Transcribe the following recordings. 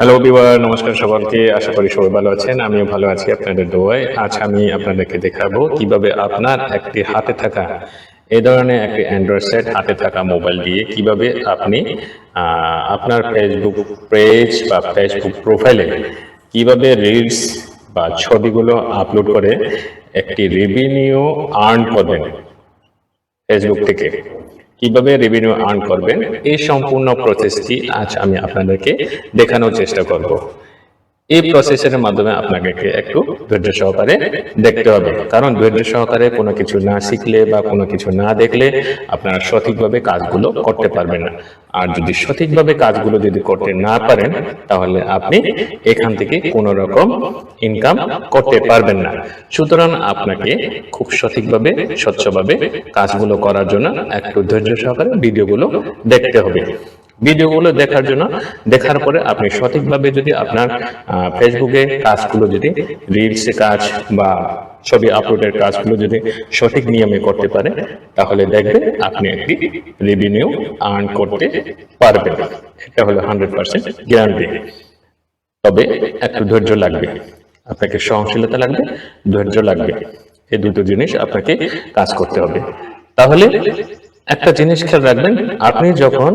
Hello viewer, নমস্কার সকলকে। আশা করি সবাই ভালো আছেন। আমিও ভালো আছি আপনাদের দোয়ায়। আজ আমি আপনাদেরকে দেখাবো কিভাবে আপনার একটি হাতে থাকা এই ধরনের একটি অ্যান্ড্রয়েড সেট হাতে থাকা মোবাইল দিয়ে কিভাবে আপনি আপনার ফেসবুক পেজ বা ফেসবুক প্রোফাইলে কিভাবে রিলস বা ছবিগুলো আপলোড করে একটি রেভিনিউ আর্ন করবেন ফেসবুক থেকে। কিভাবে রেভিনিউ আর্ন করবেন এই সম্পূর্ণ প্রসেসটি আজ আমি আপনাদেরকে দেখানোর চেষ্টা করব। এই প্রসেসের মাধ্যমে আপনাকে একটু ধৈর্য সহকারে দেখতে হবে, কারণ ধৈর্য সহকারে কোনো কিছু না শিখলে বা কোনো কিছু না দেখলে আপনারা সঠিকভাবে কাজগুলো করতে পারবেন না। আর যদি সঠিকভাবে কাজগুলো যদি করতে না পারেন তাহলে আপনি এখান থেকে কোনো রকম ইনকাম করতে পারবেন না। সুতরাং আপনাকে খুব সঠিকভাবে স্বচ্ছভাবে কাজগুলো করার জন্য একটু ধৈর্য সহকারে ভিডিওগুলো দেখতে হবে। ভিডিওগুলো দেখার পরে আপনি সঠিকভাবে যদি আপনার ফেসবুকে কাজগুলো যদি রিলসে কাজ বা ছবি আপলোডের কাজগুলো যদি সঠিক নিয়মে করতে পারে তাহলে দেখবেন আপনি একটি রেভিনিউ আর্ন করতে পারবেন। এটা হলো 100% গ্যারান্টি। তবে একটু ধৈর্য লাগবে, আপনাকে সহনশীলতা লাগবে, ধৈর্য লাগবে। এই দুটো জিনিস আপনাকে কাজ করতে হবে। তাহলে একটা জিনিস খেয়াল রাখবেন, আপনি যখন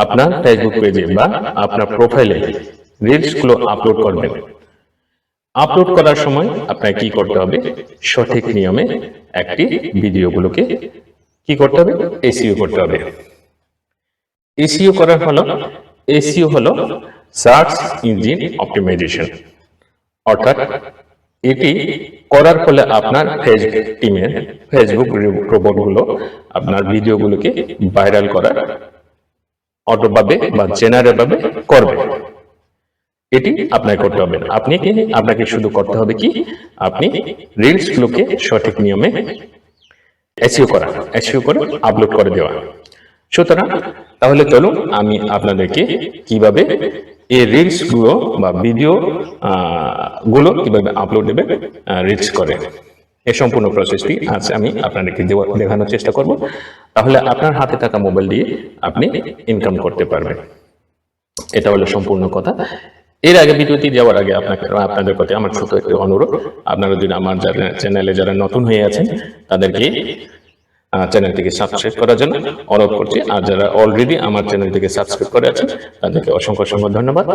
আপনার ফেসবুক পেজে বা আপনার প্রোফাইলে রিলসগুলো আপলোড করবেন, আপলোড করার সময় আপনাকে কি করতে হবে, সঠিক নিয়মে একটি ভিডিওগুলোকে কি করতে হবে, এসইও করতে হবে। এসইও হলো সার্চ ইঞ্জিন অপটিমাইজেশন। অর্থাৎ এটি করার ফলে আপনার ফেসবুক রোবটগুলো আপনার ভিডিওগুলোকে ভাইরাল করার অটোভাবে বা জেনারেল ভাবে করবে। এটি আপনাকে করতে হবে না। আপনাকে শুধু করতে হবে কি, আপনি রিলসগুলোকে সঠিক নিয়মে এসইও করে আপলোড করে দেওয়া। সুতরাং তাহলে চলুন আমি আপনাদেরকে কিভাবে এই রিলস গুলো বা ভিডিও গুলো কিভাবে আপলোড দেবে রিলস করে এই সম্পূর্ণ প্রসেসটি আজ আমি আপনাদেরকে দেখানোর চেষ্টা করব। তাহলে আপনার হাতে থাকা মোবাইল দিয়ে আপনি ইনকাম করতে পারবেন। এটা হলো সম্পূর্ণ কথা। এর আগে ভিডিওটি যাওয়ার আগে আপনাদের প্রতি আমার ছোট একটি অনুরোধ, আপনারা যদি আমার চ্যানেলে যারা নতুন হয়ে আছেন তাদেরকে চ্যানেলটিকে সাবস্ক্রাইব করার জন্য অনুরোধ করছি। আর যারা অলরেডি আমার চ্যানেলটিকে সাবস্ক্রাইব করে আছেন তাদেরকে অসংখ্য ধন্যবাদ।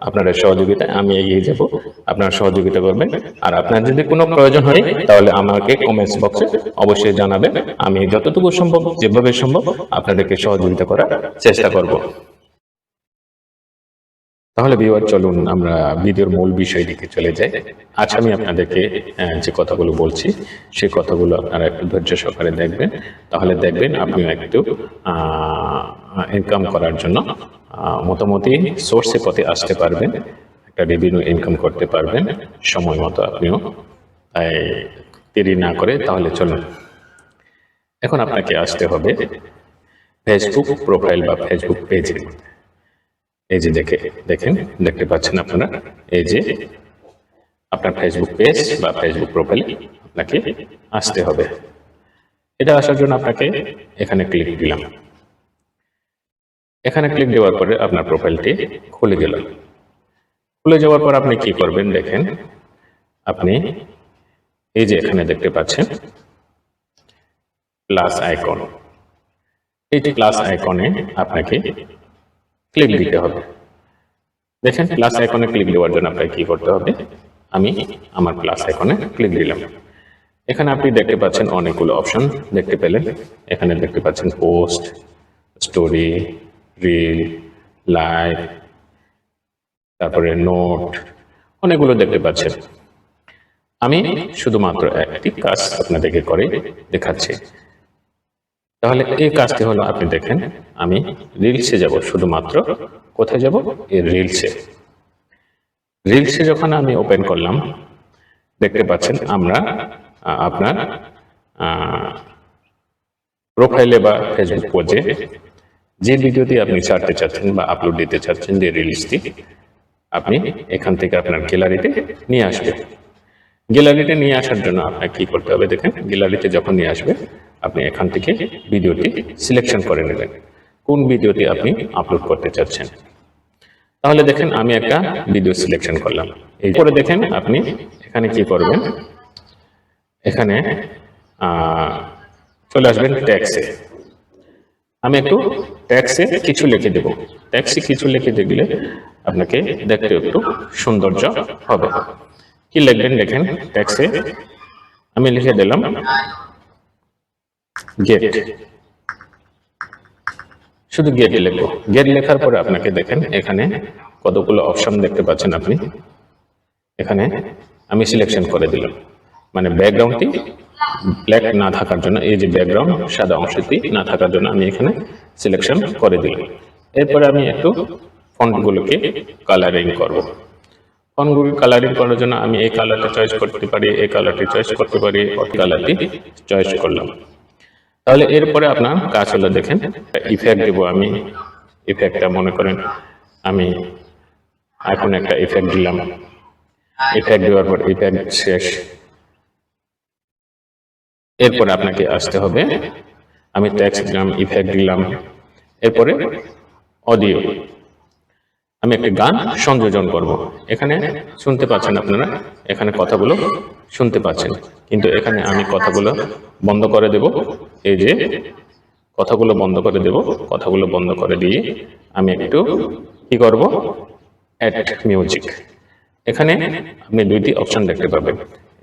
আপনাদের সহযোগিতায় আমি এগিয়ে যাব, আপনারা সহযোগিতা করবেন। আর আপনার যদি কোনো প্রয়োজন হয় তাহলে আমাকে কমেন্টস বক্সে অবশ্যই জানাবেন। আমি যতটুকু সম্ভব, যেভাবে সম্ভব আপনাদেরকে সহযোগিতা করার চেষ্টা করব। তাহলে ভিউয়ার, চলুন আমরা ভিডিওর মূল বিষয় দিকে চলে যাই। আজ আমি আপনাদেরকে যে কথাগুলো বলছি সেই কথাগুলো আপনারা একটু ধৈর্য সহকারে দেখবেন, তাহলে দেখবেন আপনিও একটু ইনকাম করার জন্য মোটামুটি সোর্সে পথে আসতে পারবেন, একটা রেভিনিউ ইনকাম করতে পারবেন সময় মতো। আপনিও দেরি না করে তাহলে চলুন। এখন আপনাকে আসতে হবে ফেসবুক প্রোফাইল বা ফেসবুক পেজে। এই যে দেখতে পাচ্ছেন আপনারা, এই যে আপনার ফেসবুক পেজ বা ফেসবুক প্রোফাইলে আপনাকে আসতে হবে। এটা আসার জন্য আপনাকে এখানে ক্লিক দিলাম। এখানে ক্লিক দেওয়ার পরে আপনার প্রোফাইলটি খুলে গেল। খুলে যাওয়ার পর আপনি কি করবেন দেখেন, আপনি এই যে এখানে দেখতে পাচ্ছেন প্লাস আইকন। এই প্লাস আইকনে আপনাকে ক্লিক দিতে হবে। দেখেন, প্লাস আইকনে ক্লিক দেওয়ার জন্য আপনাকে কি করতে হবে, আমি আমার প্লাস আইকনে ক্লিক দিলাম। এখানে আপনি দেখতে পাচ্ছেন অনেকগুলো অপশন দেখতে পেলেন। এখানে দেখতে পাচ্ছেন পোস্ট, স্টোরি, রিল, লাইভ, তারপরে নোট, অনেকগুলো দেখতে পাচ্ছেন। আমি শুধুমাত্র একটি কাজ আপনাদেরকে করে দেখাচ্ছি। তাহলে এই কাজটি হলো, আপনি দেখেন আমি রিলসে যাব, শুধুমাত্র কোথায় যাব, এই রিলসে যখন আমি ওপেন করলাম দেখতে পাচ্ছেন আমরা আপনার প্রোফাইলে বা ফেসবুক পেজে যে ভিডিওটি আপনি ছাড়তে চাচ্ছেন বা আপলোড দিতে চাচ্ছেন, যে রিলসটি, আপনি এখান থেকে আপনার গ্যালারিতে নিয়ে আসবেন। গ্যালারিতে নিয়ে আসার জন্য আপনাকে কি করতে হবে দেখেন, গ্যালারিতে যখন নিয়ে আসবে আপনি এখান থেকে ভিডিওটি সিলেকশন করে নেবেন, কোন ভিডিওটি আপনি আপলোড করতে চাচ্ছেন। তাহলে দেখেন আমি একটা ভিডিও সিলেকশন করলাম। এরপরে দেখেন আপনি এখানে কি করবেন, এখানে চলে আসবেন ট্যাক্সে। আমি একটু ট্যাক্সে কিছু লিখে দেব। ট্যাক্সে কিছু লিখে দিলে আপনাকে দেখতে একটু সৌন্দর্য হবে। কি লিখবেন দেখেন, ট্যাক্সে আমি লিখে দিলাম গেট, শুধু গেট লিখবো। গেট লেখার পরে আপনাকে দেখেন এখানে কতগুলো অপশন দেখতে পাচ্ছেন আপনি। এখানে আমি সিলেকশন করে দিলাম, মানে ব্যাকগ্রাউন্ডটি ব্ল্যাক না থাকার জন্য, এই যে ব্যাকগ্রাউন্ড সাদা অংশটি না থাকার জন্য আমি এখানে সিলেকশন করে দিলাম। এরপরে আমি একটু ফন্টগুলোকে কালারিং করব। ফন্টগুলো কালারিং করার জন্য আমি এই কালারটা চয়েস করতে পারি, এই কালারটি চয়েস করতে পারি, কালারটি চয়েস করলাম। তাহলে এরপরে আপনার কাজ হলো দেখেন ইফেক্ট দেবো আমি। ইফেক্টটা মনে করেন আমি এখন একটা ইফেক্ট দিলাম। ইফেক্ট দেওয়ার পর ইফেক্ট শেষ। এরপরে আপনাকে আসতে হবে, আমি টেক্সট দিলাম, ইফেক্ট দিলাম, এরপরে অডিও। আমি একটা গান সংযোজন করব। এখানে শুনতে পাচ্ছেন আপনারা, এখানে কথাগুলো শুনতে পাচ্ছেন, কিন্তু এখানে আমি কথাগুলো বন্ধ করে দেব। এই যে কথাগুলো বন্ধ করে দেব, কথাগুলো বন্ধ করে দিয়ে আমি একটু কি করব, অ্যাড মিউজিক। এখানে আপনি দুইটি অপশন দেখতে পাবেন।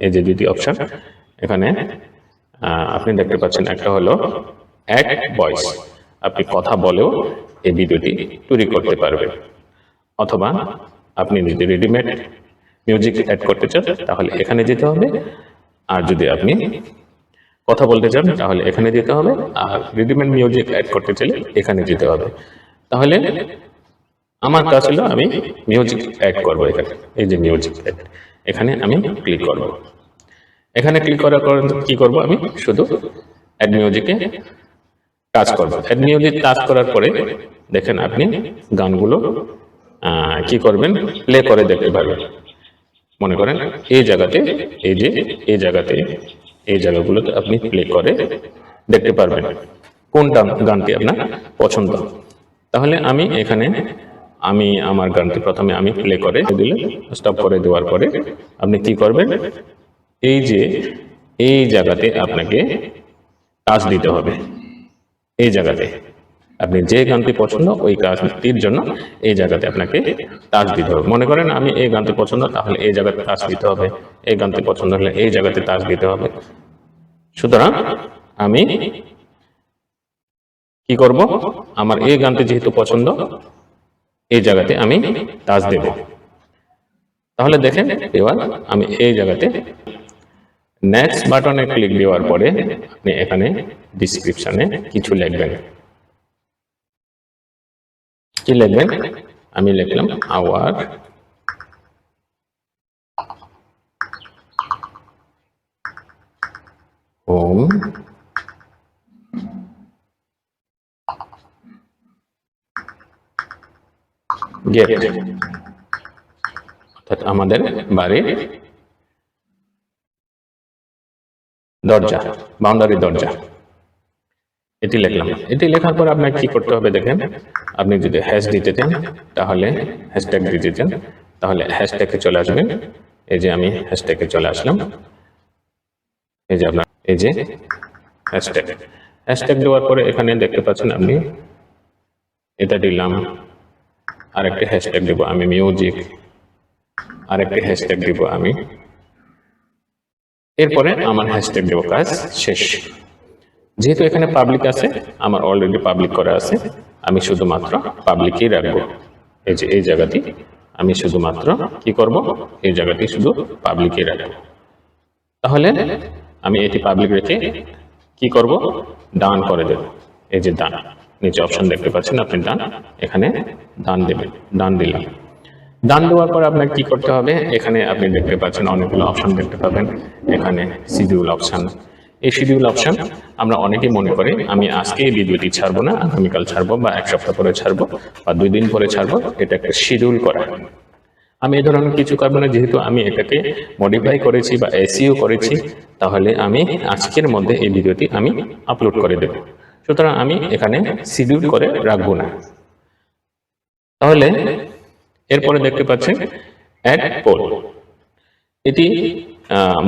এই যে দুইটি অপশন এখানে আপনি দেখতে পাচ্ছেন, একটা হলো অ্যাড ভয়েস, আপনি কথা বলেও এই ভিডিওটি তৈরি করতে পারবেন। অথবা আপনি যদি রেডিমেড মিউজিক অ্যাড করতে চান তাহলে এখানে যেতে হবে, আর যদি আপনি কথা বলতে চান তাহলে এখানে যেতে হবে, আর রেডিমেড মিউজিক অ্যাড করতে চাইলে এখানে যেতে হবে। তাহলে আমার কাজ হলো আমি মিউজিক অ্যাড করবো। এখানে এই যে মিউজিক অ্যাড, এখানে আমি ক্লিক করব। এখানে ক্লিক করার পর কি করব, আমি শুধু অ্যাড মিউজিকে টাচ করব। অ্যাড মিউজিক টাচ করার পরে দেখেন আপনি গানগুলো কি করবেন, প্লে করে দেখতে পারবেন। মনে করেন এই জায়গাতে, এই যে এই জায়গাতে, এই জায়গাগুলোতে আপনি প্লে করে দেখতে পারবেন কোন গানটি আপনার পছন্দ। তাহলে আমি এখানে আমি আমার গানটি প্রথমে আমি প্লে করে দিলে, স্টপ করে দেওয়ার পরে আপনি কি করবেন, এই যে এই জায়গাতে আপনাকে টাচ দিতে হবে। এই জায়গাতে আপনি যে গানটি পছন্দ ওই গানটির জন্য এই জায়গাতে আপনাকে টাচ দিতে হবে। মনে করেন আমি এই গানটি পছন্দ, তাহলে এই জায়গাতে টাচ দিতে হবে। এই গানটি পছন্দ হলে এই জায়গাতে টাচ দিতে হবে। সুতরাং আমি কি করব, আমার এই গানটি যেহেতু পছন্দ এই জায়গাতে আমি টাচ দেব। তাহলে দেখেন এবার আমি এই জায়গাতে নেক্সট বাটনে ক্লিক দেওয়ার পরে আপনি এখানে ডেসক্রিপশনে কিছু লিখবেন। কি লিখবেন, আমি লিখলাম আওয়ার হোম গেট, অর্থাৎ আমাদের বাড়ির দরজা, বাউন্ডারি দরজা। এটি লিখলাম। এটি লেখার পর আপনাকে কি করতে হবে দেখেন, আপনি যদি হ্যাশ দিতে চান তাহলে হ্যাশট্যাগ দিতে চান তাহলে হ্যাশট্যাগে চলে আসবেন। এই যে আমি হ্যাশট্যাগে চলে আসলাম। এই যে আপনার এই যে হ্যাশট্যাগ, হ্যাশট্যাগ দেওয়ার পরে এখানে দেখতে পাচ্ছেন আপনি এটা দিলাম। আরেকটা হ্যাশট্যাগ দেব আমি মিউজিক, আরেকটা হ্যাশট্যাগ দেব আমি। এরপরে আমার হ্যাশট্যাগ দেব, কাজ শেষ। যেহেতু এখানে পাবলিক আছে, আমার অলরেডি পাবলিক করা আছে, আমি শুধুমাত্র পাবলিকই রাখবো। এই যে এই জায়গাটি আমি শুধুমাত্র কি করব, এই জায়গাটি শুধু পাবলিকই রাখবো। তাহলে আমি এটি পাবলিক রেখে কি করব, ডান করে দেব। এই যে ডান, নিচে অপশন দেখতে পাচ্ছেন আপনি ডান, এখানে ডান দেবেন। ডান দিলাম। ডান দেওয়ার পর আপনাকে কি করতে হবে, এখানে আপনি দেখতে পাচ্ছেন অনেকগুলো অপশন দেখতে পাবেন। এখানে শিডিউল অপশন, এই শিডিউল অপশন আমরা অনেকেই মনে করি আমি আজকে এই ভিডিওটি ছাড়বো না, আগামীকাল ছাড়বো বা এক সপ্তাহ পরে ছাড়বো বা 2 দিন পরে ছাড়বো। এটা একটা শিডিউল করা। আমি এই ধরনের কিছু করবো না, যেহেতু আমি এটাকে মডিফাই করেছি বা এসইও করেছি, তাহলে আমি আজকের মধ্যে এই ভিডিওটি আমি আপলোড করে দেব। সুতরাং আমি এখানে শিডিউল করে রাখবো না। তাহলে এরপরে দেখতে পাচ্ছেন অ্যাড পোল। এটি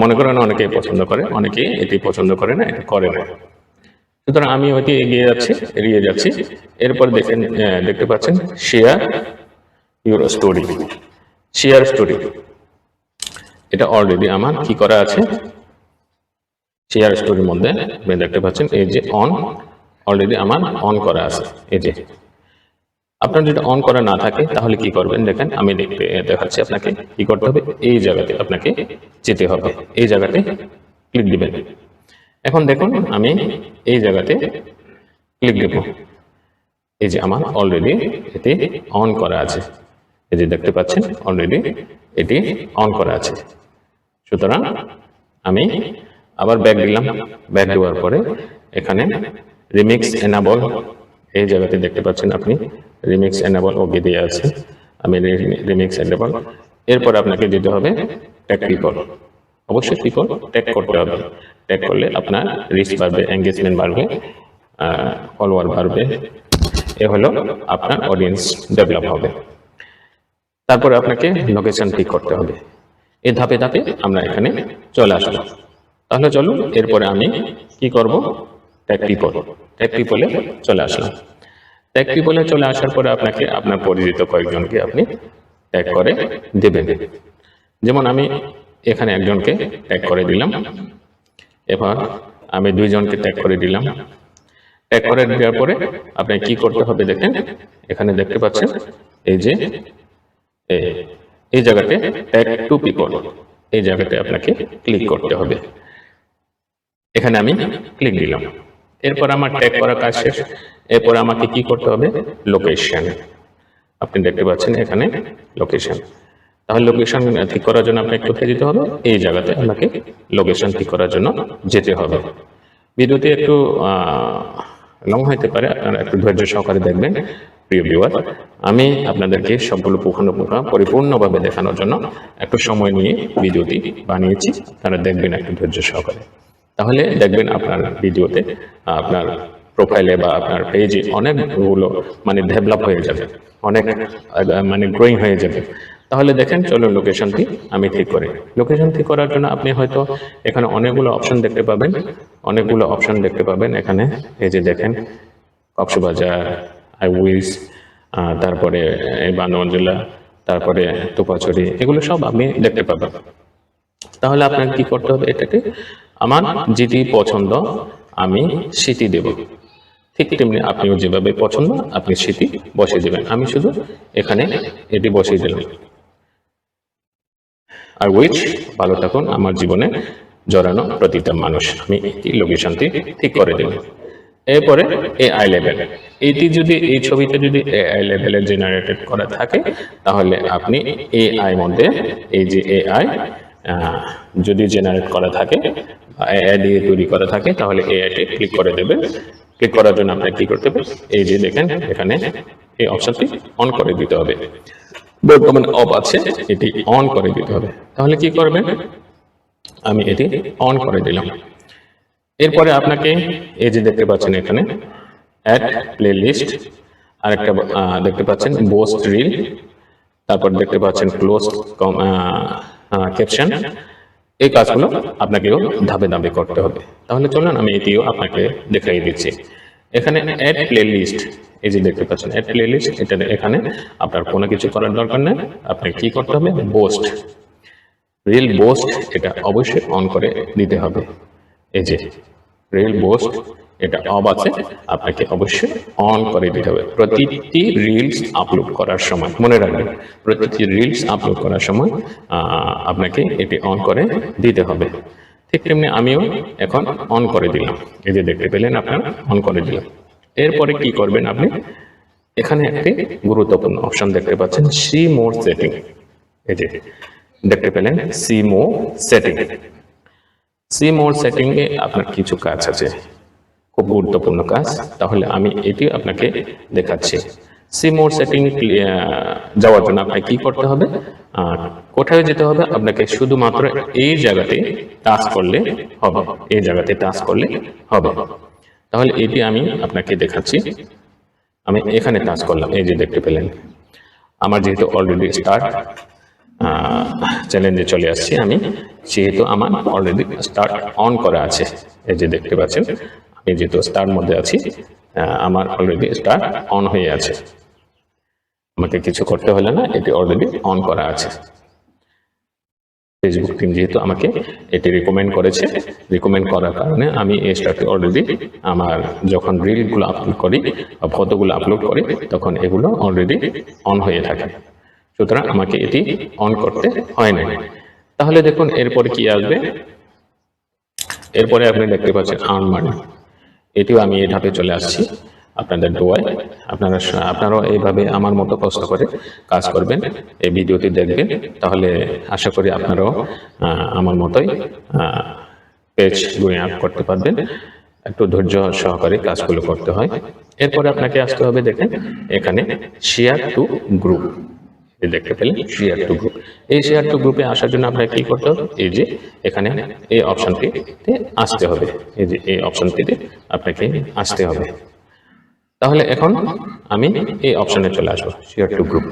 মনে করেন অনেকে পছন্দ করে, অনেকে এটি পছন্দ করে না, এটা করে না। সুতরাং আমি ওইটি এড়িয়ে যাচ্ছি। এরপর দেখতে পাচ্ছেন share your story. Share story এটা অলরেডি আমার কি করা আছে, শেয়ার স্টোরির মধ্যে আপনি দেখতে পাচ্ছেন এই যে অলরেডি আমার অন করা আছে। এই যে আপনার যদি অন করা না থাকে তাহলে কি করবেন, দেখেন আমি দেখাচ্ছি আপনাকে কি করতে হবে। এই জায়গাতে আপনাকে যেতে হবে, এই জায়গাতে ক্লিক দিবেন। এখন দেখুন আমি এই জায়গাতে ক্লিক দেব। এই যে আমার অলরেডি এটি অন করা আছে, এই যে দেখতে পাচ্ছেন অলরেডি এটি অন করা আছে। সুতরাং আমি আবার ব্যাক দিলাম। ব্যাক দেওয়ার পরে এখানে রিমিক্স এনাবল, এই জায়গাতে দেখতে পাচ্ছেন আপনি রিমিক্স এনাবল ওকে দিয়ে আছে, আমি রিমিক্স এনাবল। এরপর আপনাকে দিতে হবে ট্যাগ পিপল। অবশ্যই পিপল ট্যাগ করতে হবে। ট্যাগ করলে আপনার রিচ বাড়বে, এঙ্গেজমেন্ট বাড়বে, ফলোয়ার বাড়বে। এ হলো আপনার অডিয়েন্স ডেভেলপ হবে। তারপরে আপনাকে লোকেশন ঠিক করতে হবে। এই ধাপে ধাপে আমরা এখানে চলে আসলাম। তাহলে চলুন এরপরে আমি কি করব, ট্যাগ পিপল। ট্যাগ পিপলে চলে আসলাম। ট্যাগ পিপলে চলে আসার পরে আপনাকে আপনার পরিচিত কয়েকজনকে আপনি ট্যাগ করে দেবেন। যেমন আমি এখানে একজনকে ট্যাগ করে দিলাম, এবার আমি 2 জনকে ট্যাগ করে দিলাম। ট্যাগ করে দেওয়ার পরে আপনি কি করতে হবে, দেখেন এখানে দেখতে পাচ্ছেন এই যে এই জায়গাতে ট্যাগ টু পিপল, এই জায়গাতে আপনাকে ক্লিক করতে হবে। এখানে আমি ক্লিক দিলাম। এরপর আমার ট্যাগ করা কাজ শেষ। এরপর আমাকে কি করতে হবে, লোকেশন। আপনি দেখতে পাচ্ছেন এখানে লোকেশন। তাহলে লোকেশন ঠিক করার জন্য আপনাকে কোথায় যেতে হবে, এই জায়গাতে আপনাকে লোকেশন ঠিক করার জন্য যেতে হবে। ভিডিওটি একটু লং হতে পারে, আপনারা একটু ধৈর্য সহকারে দেখবেন। প্রিয় ভিউয়ার, আমি আপনাদেরকে সবগুলো পরিপূর্ণভাবে দেখানোর জন্য একটু সময় নিয়ে ভিডিওটি বানিয়েছি। আপনারা দেখবেন একটু ধৈর্য সহকারে, তাহলে দেখবেন আপনার ভিডিওতে, আপনার প্রোফাইলে বা আপনার পেজে অনেকগুলো ডেভেলপ হয়ে যাবে, অনেক গ্রোয়িং হয়ে যাবে। তাহলে দেখেন চলো লোকেশনটি আমি ঠিক করি। লোকেশন ঠিক করার জন্য আপনি হয়তো এখানে অনেকগুলো অপশন দেখতে পাবেন। এখানে এই যে দেখেন কক্সবাজার, আইউইস, তারপরে বান্দরবান জেলা, তারপরে তোপাছড়ি, এগুলো সব আপনি দেখতে পাবেন। তাহলে আপনাকে কি করতে হবে, এটাকে আমার যেটি পছন্দ আমি সেটি দেব। ঠিক তেমনি আপনিও যেভাবে পছন্দ আপনি সেটি বসিয়ে দেবেন। আমি শুধু এখানে এটি বসিয়ে দিলাম। আর উইচ ভালো থাকুন আমার জীবনে জড়ানো প্রতিটা মানুষ, আমি এই লোকেশনটি ঠিক করে দিলাম। এরপরে এআই লেভেল, এই ছবিতে যদি এআই লেভেলে জেনারেটেড করা থাকে তাহলে আপনি এআই মধ্যে এই যে এআই যদি জেনারেট করা থাকে, এআই দিয়ে তৈরি করা থাকে, তাহলে এআইটি ক্লিক করে দেবেন। ক্লিক করার জন্য আপনাকে কি করতে হবে, এই যে দেখেন এখানে এই অপশনটি অন করে দিতে হবে। বর্তমানে অফ আছে, এটি অন করে দিতে হবে। তাহলে কি করবেন, আমি এটি অন করে দিলাম। এরপরে আপনাকে এই যে দেখতে পাচ্ছেন এখানে অ্যাড প্লে লিস্ট, আরেকটা দেখতে পাচ্ছেন বোস্ট রিল, তারপর দেখতে পাচ্ছেন ক্লোজ ক্যাপশন। এই কাজগুলো আপনাকেও ধাপে ধাপে করতে হবে। তাহলে চলুন আমি এটিও আপনাকে দেখাই দিচ্ছি। এখানে অ্যাড প্লে লিস্ট, এই যে দেখতে পাচ্ছেন অ্যাড প্লে লিস্ট, এটা এখানে আপনার কোনো কিছু করার দরকার নেই। আপনাকে কি করতে হবে, বোস্ট রিল বোস্ট, এটা অবশ্যই অন করে দিতে হবে। এই যে রিল বোস্ট, এটা অফ আছে, আপনাকে অবশ্যই অন করে দিতে হবে। প্রতিটি রিলস আপলোড করার সময় মনে রাখবেন, প্রতিটি রিলস আপলোড করার সময় আপনাকে এটি অন করে দিতে হবে। ঠিক তেমনি আমিও এখন অন করে দিলাম। এই যে দেখতে পেলেন আপনারা, অন করে দিলাম। এরপরে কি করবেন, আপনি এখানে একটি গুরুত্বপূর্ণ অপশন দেখতে পাচ্ছেন, সি মোর সেটিং। এই যে দেখতে পেলেন see more setting. See more setting এ আপনার কিছু কাজ আছে, খুব গুরুত্বপূর্ণ কাজ। তাহলে আমি এটি আপনাকে দেখাচ্ছি। সি মোর সেটিং যাওয়ার জন্য আপনাকে কি করতে হবে, কোথায় যেতে হবে, আপনাকে শুধুমাত্র এই জায়গাতে টাচ করলে হবে, এই জায়গাতে টাচ করলে হবে। তাহলে এটি আমি আপনাকে দেখাচ্ছি। আমি এখানে টাচ করলাম, এই যে দেখতে পেলেন। আমার যেহেতু অলরেডি স্টার্ট চ্যালেঞ্জে চলে আসছি আমি, যেহেতু আমার অলরেডি স্টার্ট অন করা আছে। এই যে দেখতে পাচ্ছেন আমি যেহেতু স্টার্ট মধ্যে আছি, আমার অলরেডি স্টার্ট অন হয়ে আছে, আমাকে কিছু করতে হলে না, এটি অলরেডি অন করা আছে। ফেসবুক টিম যেহেতু আমাকে এটি রিকমেন্ড করেছে, রিকমেন্ড করার কারণে আমি এই স্টার্টটি অলরেডি আমার যখন রিলগুলো আপলোড করি বা ফটোগুলো আপলোড করি তখন এগুলো অলরেডি অন হয়ে থাকে, সুতরাং আমাকে এটি অন করতে হয় না। তাহলে দেখুন এরপরে কি আসবে, এরপরে আপনি দেখতে পাচ্ছেন আর্ন মানি। এটিও আমি এই ধাপে চলে আসছি আপনাদের দোয়ায়। আপনারাও এইভাবে আমার মতো কষ্ট করে কাজ করবেন, এই ভিডিওটি দেখবেন, তাহলে আশা করি আপনারাও আমার মতোই পেজ গ্রোইং আপ করতে পারবেন। একটু ধৈর্য সহকারে কাজগুলো করতে হয়। এরপরে আপনাকে আসতে হবে, দেখেন এখানে শেয়ার টু গ্রুপ, দেখতে পেলেন শেয়ার টু গ্রুপ। এই শেয়ার টু গ্রুপে আসার জন্য আপনাকে কি করতে হবে, এই যে এখানে এই অপশনটিতে আসতে হবে, এই যে এই অপশনটিতে আপনাকে আসতে হবে। তাহলে এখন আমি এই অপশনে চলে আসবো, শেয়ার টু গ্রুপ।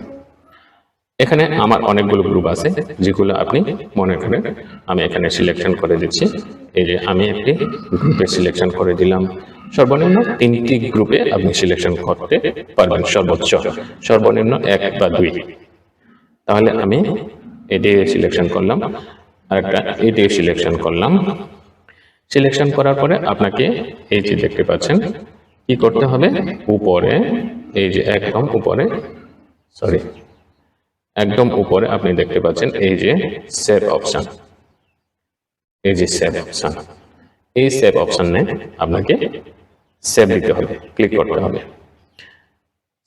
এখানে আমার অনেকগুলো গ্রুপ আছে যেগুলো আপনি মনে করেন আমি এখানে সিলেকশন করে দিচ্ছি। এই যে আমি একটি গ্রুপে সিলেকশন করে দিলাম। সর্বনিম্ন 3টি গ্রুপে আপনি সিলেকশন করতে পারবেন, সর্বনিম্ন 1 বা 2। তাহলে আমি এটি সিলেকশন করলাম, আরেকটা এটি সিলেকশন করলাম। সিলেকশন করার পরে আপনাকে এই যে দেখতে পাচ্ছেন কি করতে হবে, উপরে এই যে একদম উপরে আপনি দেখতে পাচ্ছেন এই যে সেভ অপশন, এই যে সেভ অপশন, এই সেভ অপশনে আপনাকে সেভ দিতে হবে, ক্লিক করতে হবে।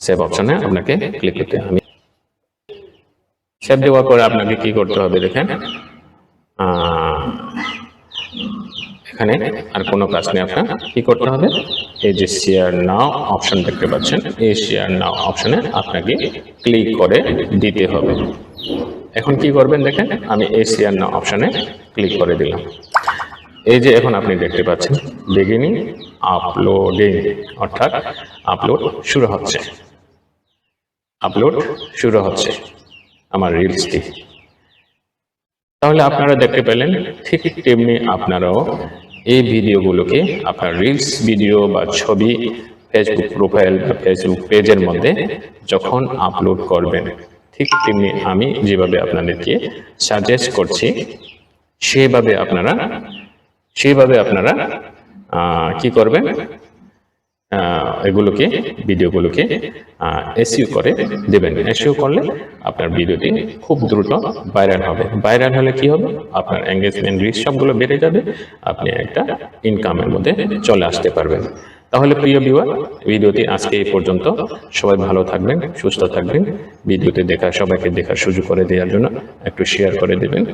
সেভ অপশনে আপনাকে ক্লিক করতে হবে। সেভ দেওয়ার পরে আপনাকে কি করতে হবে, দেখেন এখানে আর কোনো কাজ নেই, আপনার কি করতে হবে, এই যে শেয়ার নাও অপশন দেখতে পাচ্ছেন, এই শেয়ার নাও অপশনে আপনাকে ক্লিক করে দিতে হবে। এখন কি করবেন দেখেন, আমি এই শেয়ার নাও অপশনে ক্লিক করে দিলাম। এই যে এখন আপনি দেখতে পাচ্ছেন বিগিনিং আপলোডিং, অর্থাৎ আপলোড শুরু হচ্ছে, আমার রিলসটি। তাহলে আপনারা দেখতে পেলেন, ঠিক তেমনি আপনারাও এই ভিডিওগুলোকে আপনার রিলস ভিডিও বা ছবি ফেসবুক প্রোফাইল বা ফেসবুক পেজের মধ্যে যখন আপলোড করবেন, ঠিক তেমনি আমি যেভাবে আপনাদেরকে সাজেস্ট করছি সেভাবে আপনারা কি করবেন, এগুলোকে ভিডিওগুলোকে এসইও করে দেবেন। এসইও করলে আপনার ভিডিওটি খুব দ্রুত ভাইরাল হবে। ভাইরাল হলে কি হবে, আপনার এঙ্গেজমেন্ট রিচ সবগুলো বেড়ে যাবে, আপনি একটা ইনকামের মধ্যে চলে আসতে পারবেন। তাহলে প্রিয় ভিউয়ার, ভিডিওটি আজকে এই পর্যন্ত। সবাই ভালো থাকবেন, সুস্থ থাকবেন। ভিডিওটি সবাইকে দেখার সুযোগ করে দেওয়ার জন্য একটু শেয়ার করে দেবেন।